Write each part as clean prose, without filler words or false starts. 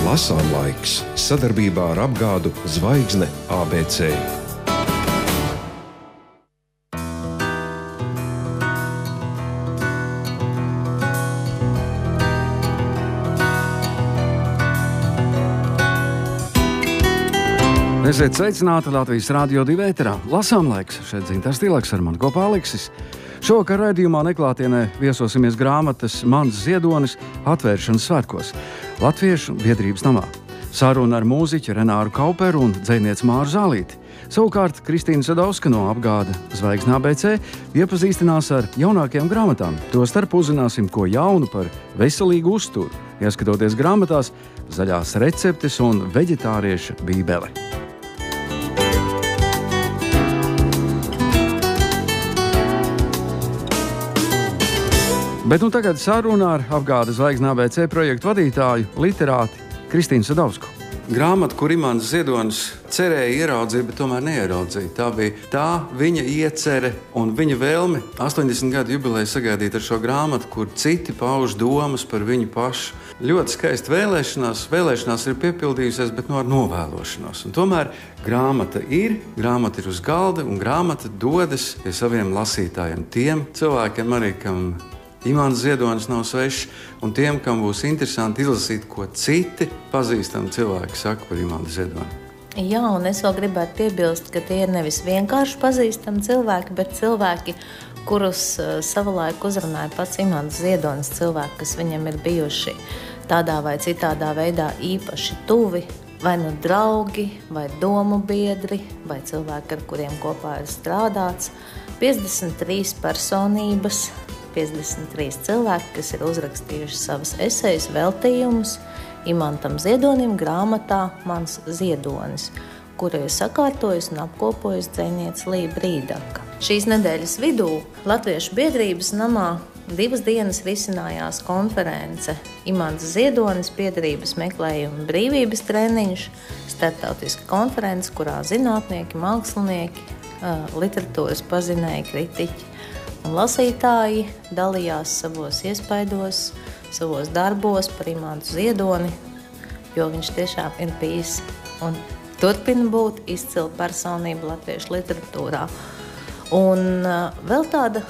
Lasām laiks sadarbībā ar apgādu Zvaigzne ABC. Esiet sveicināti Latvijas Rādio 2 ēterā. Lasām laiks, šeit Dzintars Tilaks ar mani kopā Aleksis. Šovakar raidījumā neklātienē viesosimies grāmatas Mans Ziedonis atvēršanas svētkos Latviešu biedrības namā. Saruna ar mūziķi Renāru Kauperu un dzejnieci Māru Zālīti. Savukārt Kristīna Sadauska no apgāda Zvaigzne ABC iepazīstinās ar jaunākajām grāmatām. Tostarp uzzināsim, ko jaunu par veselīgu uzturu, ieskatoties grāmatās Zaļās receptes un Veģetārieša bībele. Bet nu tagad saruna ar apgāda Zvaigzne ABC projektu vadītāju, literāti Kristīnu Sadausku. Grāmata, kur Imants Ziedonis cerēja ieraudzīt, bet tomēr neieraudzīja. Tā bija tā viņa iecere un viņa vēlme 80 gadu jubileju sagaidīt ar šo grāmatu, kur citi pauž domas par viņu pašu. Ļoti skaisti vēlēšanās ir piepildījusies, bet ar novēlošanos. Un tomēr grāmata ir uz galda, un grāmata dodas pie saviem lasītājiem. Tiem cilvēkiem arī, kam Imants Ziedonis nav svešs, un tiem, kam būs interesanti izlasīt, ko citi pazīstami cilvēki saka par Imantu Ziedoni. Jā, un es vēl gribētu piebilst, ka tie ir nevis vienkārši pazīstami cilvēki, bet cilvēki, kurus savulaik uzrunāja pats Imants Ziedonis, cilvēki, kas viņam ir bijuši tādā vai citādā veidā īpaši tuvi, vai nu draugi, vai domu biedri, vai cilvēki, ar kuriem kopā ir strādāts. 53 personības, 53 cilvēki, kas ir uzrakstījuši savas esejas, veltījumus Imantam Ziedonim grāmatā Mans Ziedonis, kuru ir sakārtojusi un apkopojusi dzejniece Līja Brīdaka. Šīs nedēļas vidū Latviešu biedrības namā 2 dienas risinājās konference Imants Ziedonis biedrības meklējuma brīvības treniņš, starptautiska konference, kurā zinātnieki, mākslinieki, literatūras pazinēji, kritiķi un lasītāji dalījās savos iespaidos, savos darbos par Imantu Ziedoni, jo viņš tiešām ir bijis un turpina būt izcila personība latviešu literatūrā. Un vēl tāda,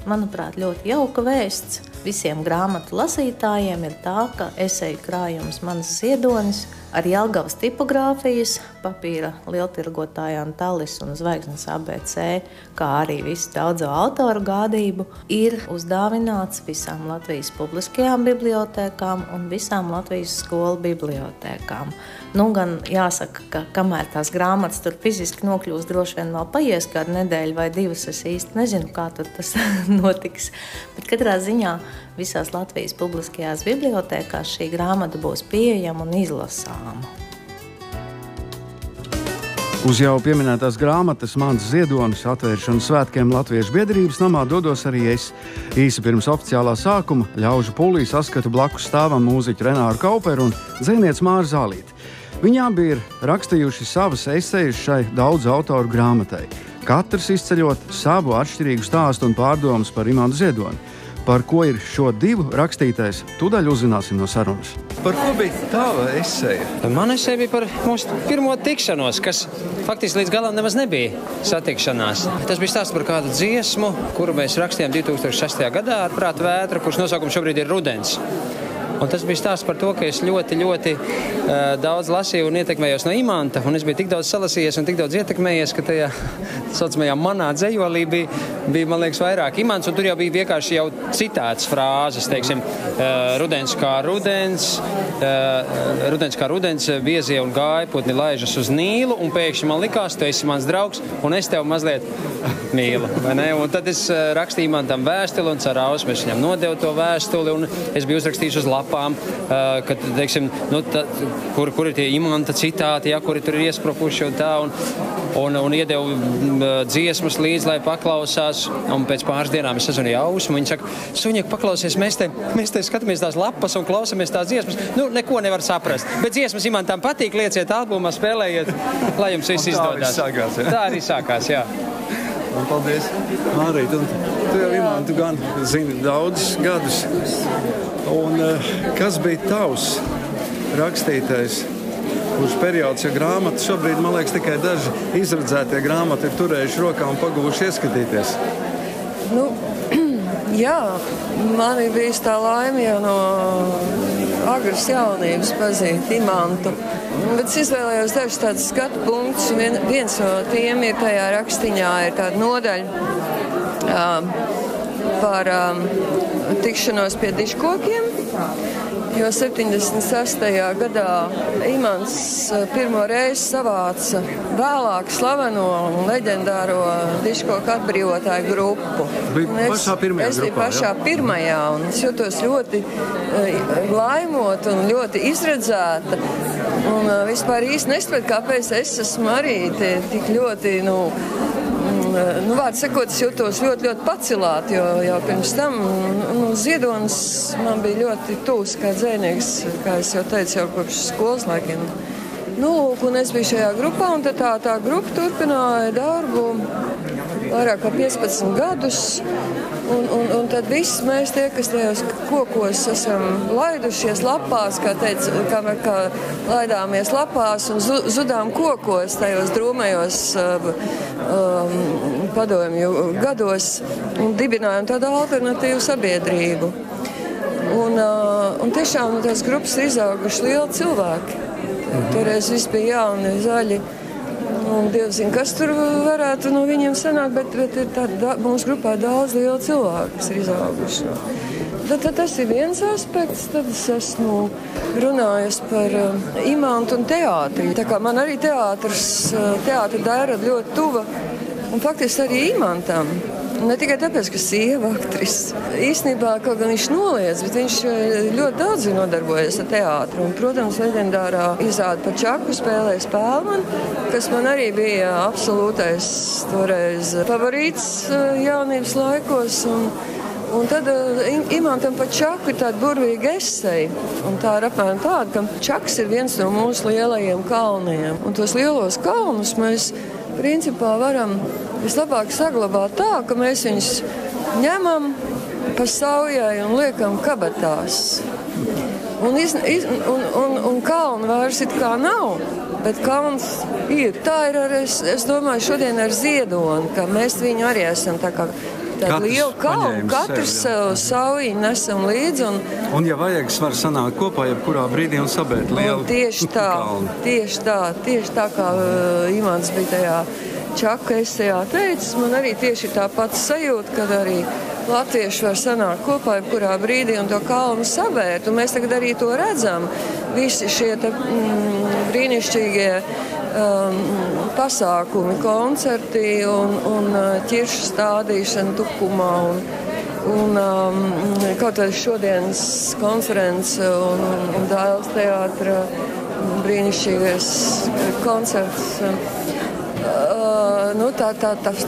manuprāt, ļoti jauka vēsts visiem grāmatu lasītājiem ir tā, ka eseju krājums Mans Ziedonis ar Jelgavas tipogrāfijas, papīra lieltirgotājām Talis un Zvaigznes ABC, kā arī visu daudzo autoru gādību, ir uzdāvināts visām Latvijas publiskajām bibliotēkām un visām Latvijas skolu bibliotēkām. Nu, gan jāsaka, ka kamēr tās grāmatas tur fiziski nokļūs, droši vien vēl paies kādu nedēļu vai 2, es īsti nezinu, kā tur tas notiks. Bet katrā ziņā visās Latvijas publiskajās bibliotēkās šī grāmata būs pieejama un izlasāma. Uz jau pieminētās grāmatas Mans Ziedonis atvēršanas svētkiem Latviešu biedrības namā dodos arī es. Īsi pirms oficiālā sākuma ļaužu pulī saskatu blakus stāvam mūziķi Renāru Kauperu un dzejnieci Māru Zālīti. Viņi abi ir rakstījuši savas esejas šai daudzu autoru grāmatai. Katrs izceļot savu atšķirīgu stāstu un pārdomas par Imantu Ziedoni. Par ko ir šo divu rakstītais, tūdaļ uzzināsim no sarunas. Par ko bija tava eseja? Man eseja bija par mūsu pirmo tikšanos, kas faktiski līdz galam nemaz nebija satikšanās. Tas bija stāsts par kādu dziesmu, kuru mēs rakstījām 2006. gadā ar Prāta vētru, kurš nosaukums šobrīd ir Rudens. Un tas bija stāsts par to, ka es ļoti daudz lasīju un ietekmējos no Imanta, un es biju tik daudz salasījies un tik daudz ietekmējies, ka tajā saucamajā manā dzejolī bija, man liekas, vairāk Imants, un tur jau bija vienkārši jau citāts frāzes, teiksim, rudens kā rudens, biezie un gājputni laižas uz Nīlu, un pēkšņi man likās, tu esi mans draugs, un es tev mazliet mīlu, vai ne? Un tad es rakstīju Imantam vēstuli, un caur ausmu es viņam nodevu to vēstuli, un es biju uzrakstījis uz lapām, kad, teiksim, kur ir tie Imanta citāti, ja, kuri tur ir iesprukuši un tā, un iedevu dziesmas līdz, lai paklausās, un pēc pāris dienām es sazvanīju Ausmu, viņi saka, Suņiek, paklausies, mēs te skatāmies tās lapas un klausamies tās dziesmas, neko nevar saprast, bet dziesmas Imantam patīk, lieciet albumā, spēlējiet, lai jums viss izdodas. Tā arī sākās, jā. Paldies, Mārīt. Tu jau Imantu gan zini daudzus gadus. Un kas bija tavs rakstītais, kurš periods, ja grāmata šobrīd, man liekas, tikai daži izredzētie grāmati ir turējuši rokā un pagūši ieskatīties. Nu, jā, man ir bijis tā laime jau no agras jaunības pazīt Imantu. Bet es izvēlējos dažus tādus skatu punktus. Viens no tiem ir tajā rakstiņā, ir tāda nodaļa par tikšanos pie diškokiem. Jo 76. gadā Imants pirmo reizi savāca vēlāk slaveno un leģendāro diškoku atbrīvotāju grupu. Pašā pirmajā grupā, biju pašā pirmajā, un es jūtos ļoti laimot un ļoti izredzēta. Un vispār īsti nesaprotu, kāpēc es esmu arī tik ļoti, vārds sakot, es jūtos ļoti, ļoti pacilāt, jo jau pirms tam Ziedonis man bija ļoti tūs kā dzējnieks, kā es jau teicu, jau kopš skolas laikiem. Un es biju šajā grupā, un tad tā grupa turpināja darbu vairāk kā 15 gadus. Un tad viss mēs tie, kas tajos kokos esam laidušies lapās, kā laidāmies lapās un zudām kokos tajos drūmajos padomju gados un dibinājām tādu alternatīvu sabiedrību. Un tiešām tās grupas ir izauguši lieli cilvēki. Toreiz viss bija jauni, zaļi. Un Dievs zina, kas tur varētu no viņiem sanākt, bet ir mūsu grupā daudz lielu cilvēku, kas ir izauguši. Tad tas ir viens aspekts, tad es esmu runājusi par Imantu un teātri. Tā kā man arī teātra daļa ļoti tuva, un faktiski arī Imantam. Ne tikai tāpēc, ka sieva aktris. Īstenībā, kaut gan viņš noliedz, bet viņš ļoti daudz ir nodarbojies ar teātru. Un, protams, leģendārā izrāde par Čaku spēlēja Spēlmanu, kas man arī bija absolūtais toreiz favorīts jaunības laikos. Un tad Imantam par Čaku ir tāda burvīga eseja. Un tā ir apmēram tāda, ka Čaks ir viens no mūsu lielajiem kalniem. Un tos lielos kalnus mēs principā varam vislabāk saglabāt tā, ka mēs viņus ņemam pa saujai un liekam kabatās. Un kalnu vairs it kā nav, bet kalns ir. Tā ir arī, es domāju, šodien ar Ziedoni, ka mēs viņu arī esam tā kā tādu lielu kalnu, katrs saujiņu nesam līdzi. Un ja vajag, var sanākt kopā jebkurā brīdī un sabēt lielu kalnu. Tieši tā kā Imants bija tajā Čaka esejā teicis, man arī tieši tā pati sajūta, kad arī latvieši var sanākt kopā jebkurā brīdī un to kalnu savērt. Un mēs tagad arī to redzam. Visi šie brīnišķīgie pasākumi, koncerti un ķiršu stādīšana Tukumā un kaut arī šodienas konference un Dailes teātra brīnišķīgais koncerts.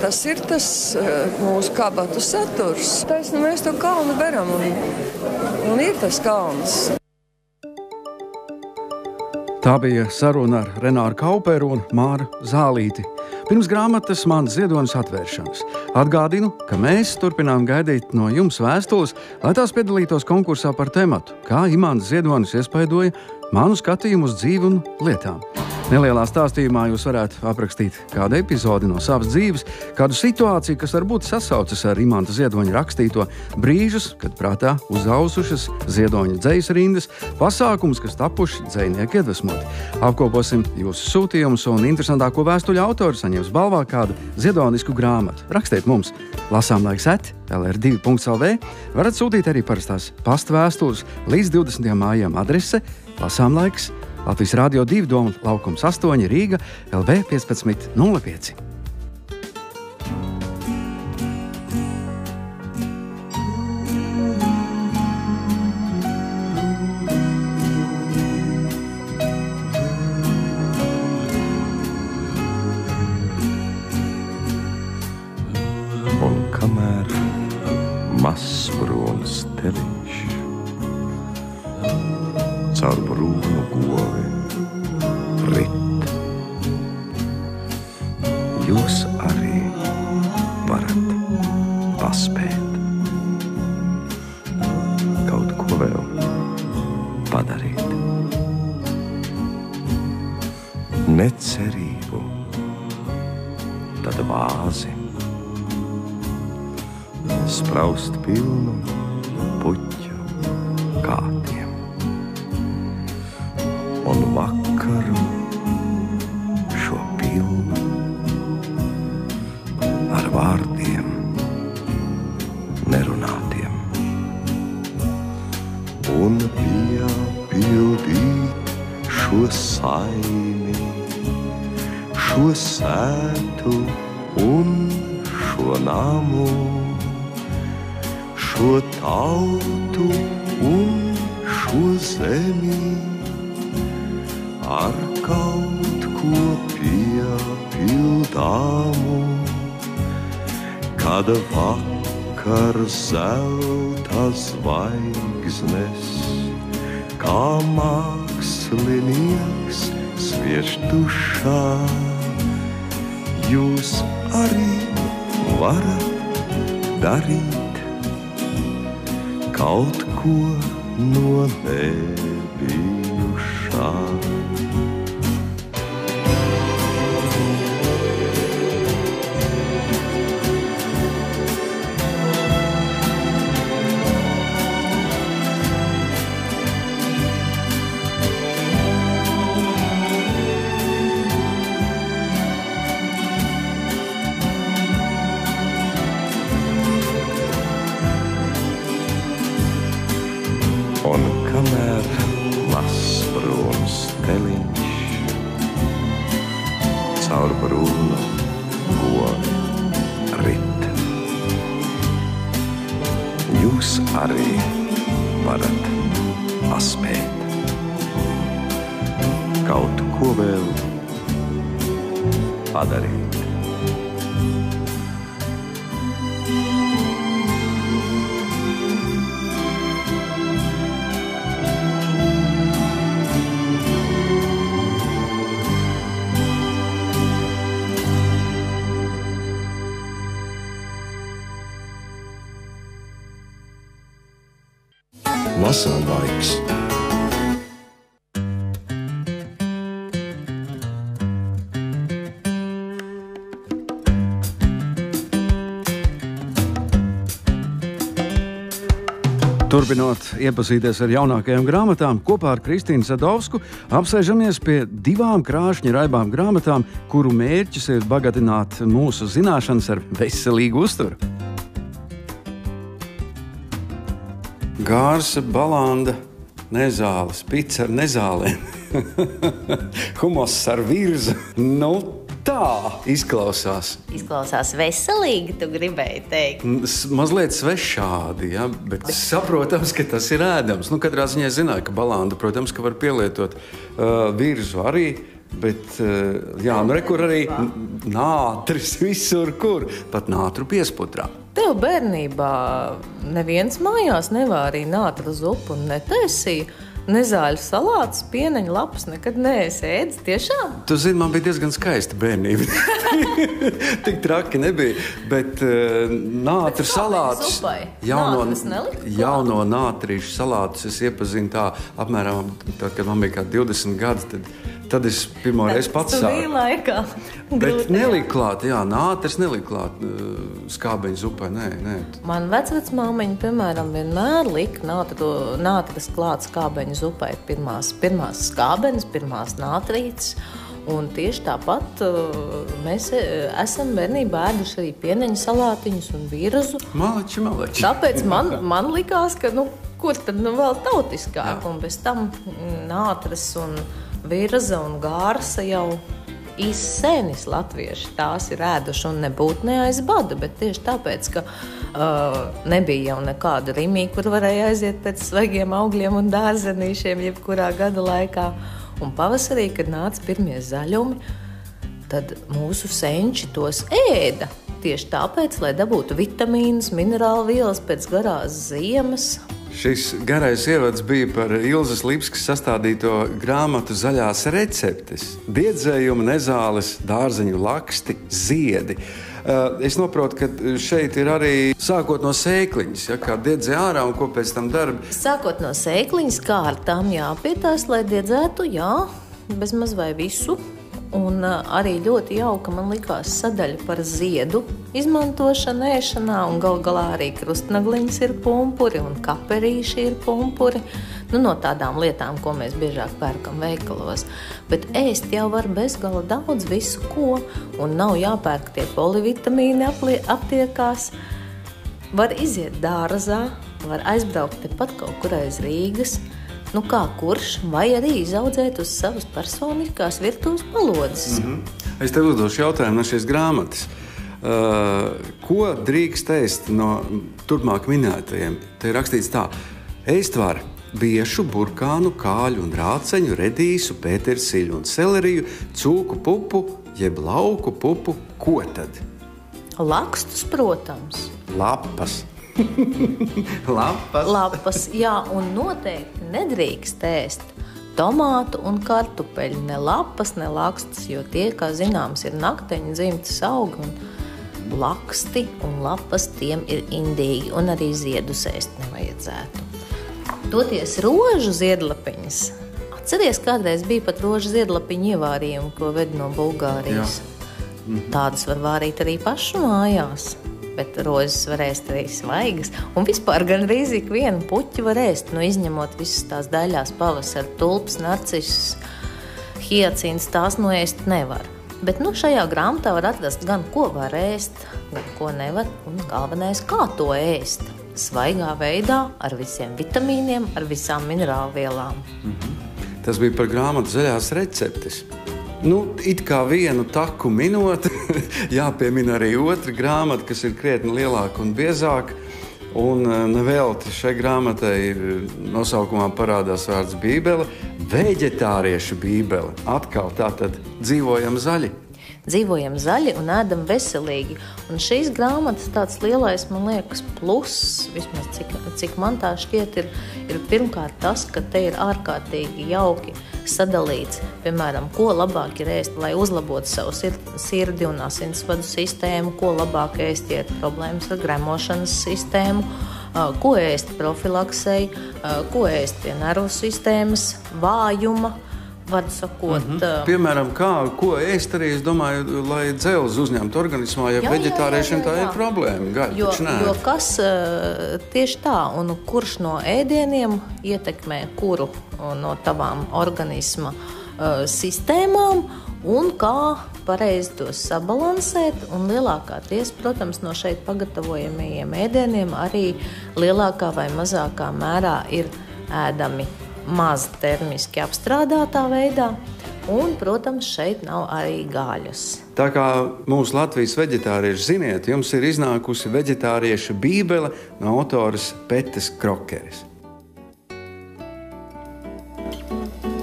Tas ir tas mūsu kabatu saturs. Mēs to kalnu beram un ir tas kalns. Tā bija saruna ar Renāru Kauperu un Māru Zālīti. Pirms grāmatas Mans Ziedonis atvēršanas. Atgādinu, ka mēs turpinām gaidīt no jums vēstules, lai tās piedalītos konkursā par tematu, kā Imants Ziedonis iespaidoja manu skatījumu uz dzīvi un lietām. Nelielā stāstījumā jūs varētu aprakstīt kādu epizodi no savas dzīves, kādu situāciju, kas varbūt sasaucas ar Imanta Ziedoņa rakstīto, brīžus, kad prātā uzausušas Ziedoņa dzejas rindas, pasākumus, kas tapuši dzejnieku iedvesmoti. Apkoposim jūsu sūtījumus un interesantāko vēstuļu autoru saņems balvā kādu ziedonisku grāmatu. Rakstiet mums lasāmlaiks@lr2.lv. Varat sūtīt arī parastās pasta vēstules līdz 20. mājām adrese Lasāmlaiks, Latvijas Rādio 2 Doma laukums 8 Rīga LV 1505. Un kamēr mazs brolis teliņš caur brūnu govi rit, jūs arī varat paspēt kaut ko vēl padarīt. necerību, tad vāzi, spraust pilnu puķu kātiem. Un vakaru šo pilnu ar vārdiem nerunātiem. Un piepildīt šo saimi, šo sētu un šo namu, šo tautu un šo zemi, ar kaut ko piepildāmu, kad vakar zelta zvaigznes, kā mākslinieks sviež dušā. Jūs arī varat darīt kaut ko no nebijušā. Un kamēr mazs brūns teliņš caur brūnu goni rit, jūs arī varat paspēt kaut ko vēl padarīt. Lasām laiks. Turpinot iepazīties ar jaunākajām grāmatām, kopā ar Kristīnu Sadovsku apsēžamies pie 2 krāšņi raibām grāmatām, kuru mērķis ir bagātināt mūsu zināšanas ar veselīgu uzturu. Gārsa, balanda, nezāles, pica ar nezālēm, humoss ar virzu. Nu, tā izklausās. Izklausās veselīgi, tu gribēji teikt. Mazliet svešādi, ja? Bet saprotams, ka tas ir ēdams. Nu, katrā ziņā zināju, ka balanda, protams, ka var pielietot virzu arī, bet jā, nu rekur arī nātris visur, kur, pat nātru piesputrā. Tev bērnībā neviens mājās nevārīja nātra zupu un netaisīja nezāļu salātus, pieneņa lapas nekad neesi ēdis, tiešām? Tu zini, man bija diezgan skaista bērnība. Tik traki nebija, bet nātra salātus, jauno nātrīšu salātus es iepazinu tā apmēram, tad, kad man bija kā 20 gadi, tad es pirmo reizi pats sāku. Bet nelika klāt, jā, nātris nelika klāt skābeņu zupai, nē. Man vecvecmāmiņa, piemēram, vienmēr lika nātris klāt skābeņu zupai. Pirmās skābenes, pirmās nātrītes. Un tieši tāpat mēs esam bērnībā ēduši arī pieneņu salātiņus un virzu. Malači. Tāpēc man likās, ka kur tad vēl tautiskāk. Jā. Un bez tam nātris un virza un gārsa jau izsenis latvieši tās ir ēduši un nebūtu neaizbada, bet tieši tāpēc, ka nebija jau nekāda rimī, kur varēja aiziet pēc svaigiem augļiem un dārzenīšiem jebkurā gada laikā. Un pavasarī, kad nāca pirmie zaļumi, tad mūsu senči tos ēda. Tieši tāpēc, lai dabūtu vitamīnus, minerālu vielas pēc garās ziemas. Šis garais ievads bija par Ilzas Lipskas sastādīto grāmatu Zaļās receptes. Diedzējumi, nezāles, dārzeņu laksti, ziedi. Es saprotu, ka šeit ir arī sākot no sēkliņas, ja, kā diedzē ārā un ko pēc tam dara. Sākot no sēkliņas, kā ar tām jāpietās, lai diedzētu, jā, bezmaz vai visu. Un arī ļoti jauka man likās sadaļa par ziedu izmantošanu ēšanā, un gal galā arī krustnagliņas ir pumpuri un kaperīši ir pumpuri. No tādām lietām, ko mēs biežāk pērkam veikalos. Bet ēst jau var bezgala daudz visu ko, un nav jāpērk tie polivitamīni aptiekās. Var iziet dārzā, var aizbraukt tepat kaut kur aiz Rīgas, kā kurš, vai arī izaudzēt uz savas personiskās virtuves palodzes. Es tev uzdošu jautājumu no šīs grāmatas. Ko drīkst ēst no turpmāk minētajiem? Te ir rakstīts tā: ēst var biešu, burkānu, kāļu un rāceņu, redīsu, pētersiļu un seleriju, cūku pupu, jeb lauku pupu. Ko tad? Lakstus, protams. Lapas. Lapas, jā, un noteikti nedrīkst ēst tomātu un kartupeļu, ne lapas, ne lakstus, jo tie, kā zināms, ir nakteņu dzimtas augi, un laksti un lapas tiem ir indīgi, un arī ziedus ēst nevajadzētu. Toties rožu ziedlapiņas. Atceries, kādreiz bija pat rožu ziedlapiņu ievārījumi, ko ved no Bulgārijas. Tādas var vārīt arī pašu mājās. Bet rozes var ēst arī svaigas. Un vispār gan arī vienu puķi var ēst, izņemot visas tās daļās pavasara tulpes, narcisus, hiacīns, tās ēst nevar. Bet šajā grāmatā var atrast gan ko var ēst, gan ko nevar, un galvenais, kā to ēst. Svaigā veidā, ar visiem vitamīniem, ar visām minerālvielām. Tas bija par grāmatu Zaļās receptes. It kā vienu taku minot, jāpiemina arī otra grāmata, kas ir krietni lielāka un biezāka. Un nevelti šai grāmatai nosaukumā parādās vārds Bībele, veģetāriešu Bībele. Atkal tātad dzīvojam zaļi. Dzīvojam zaļi un ēdam veselīgi. Un šīs grāmatas tāds lielais, man liekas, pluss, vismaz cik man tā šķiet, ir pirmkārt tas, ka te ir ārkārtīgi jauki sadalīts, piemēram, ko labāk ir ēst, lai uzlabotu savu sirdi un asinsvadu sistēmu, ko labāk ēst, ja ir problēmas ar gremošanas sistēmu, ko ēst profilaksei, ko ēst pie nervu sistēmas vājuma, var sakot. Piemēram, ko ēst arī, es domāju, lai dzelzi uzņemtu organismā, ja veģetāriešiem tā ir problēma. Jo kas tieši tā, un kurš no ēdieniem ietekmē kuru no tavām organisma sistēmām, un kā pareizi tos sabalansēt, un lielākā tiesa, protams, no šeit pagatavojamajiem ēdieniem arī lielākā vai mazākā mērā ir ēdami maz termiski apstrādātā veidā, un, protams, šeit nav arī gaļas. Tā kā mūsu Latvijas veģetārieši ziniet, jums ir iznākusi veģetārieša Bībele no autoras Petes Krokeres.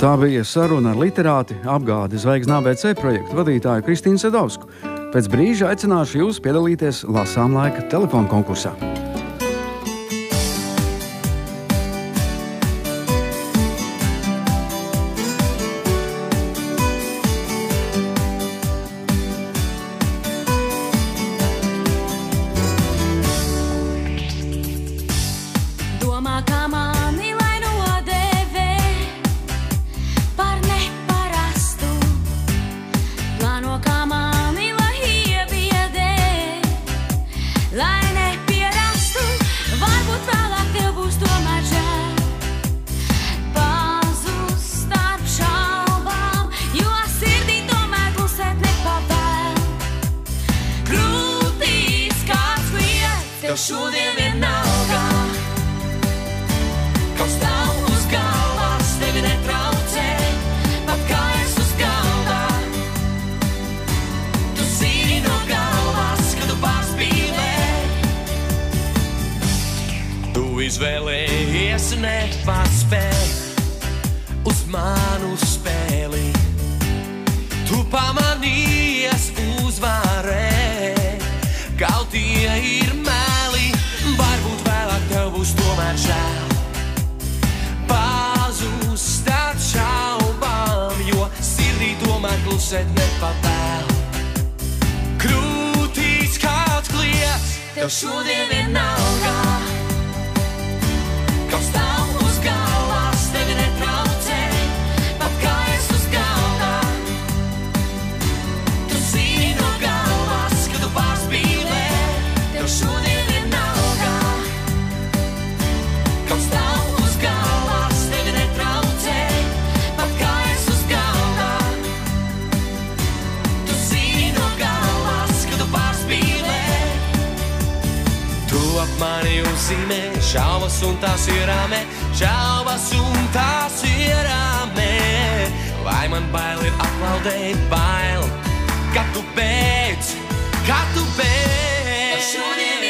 Tā bija saruna ar literāti Apgāde Zvaigzne ABC projektu vadītāju Kristīnu Sadovsku. Pēc brīža aicināšu jūs piedalīties Lasām laika telefonu konkursā. Šodien vienalga, kaut stāv uz galvas, tevi netraucē, pat kājas uz galda. Tu zini no galvas, ka tu pārspīlē. Tu izvēlējies nepaspēt uz manu spēli. Tu pamanījies uzvarēt, kaut tie ir meli. Varbūt vēlāk tev būs tomēr žēl pazust ar šaubām, jo sirdī tomēr klusēt nepavēl. Krūtīs kāds kliedz, tev šodien vienalga, kaut stāv uz galvas, tevi netraucē, pat kājas uz galda. šaubas un tās ierāmē, šaubas un tās ierāmē. Vai man bail ir aplaudēt bail, kad tu beidz, kad tu beidz. Šodien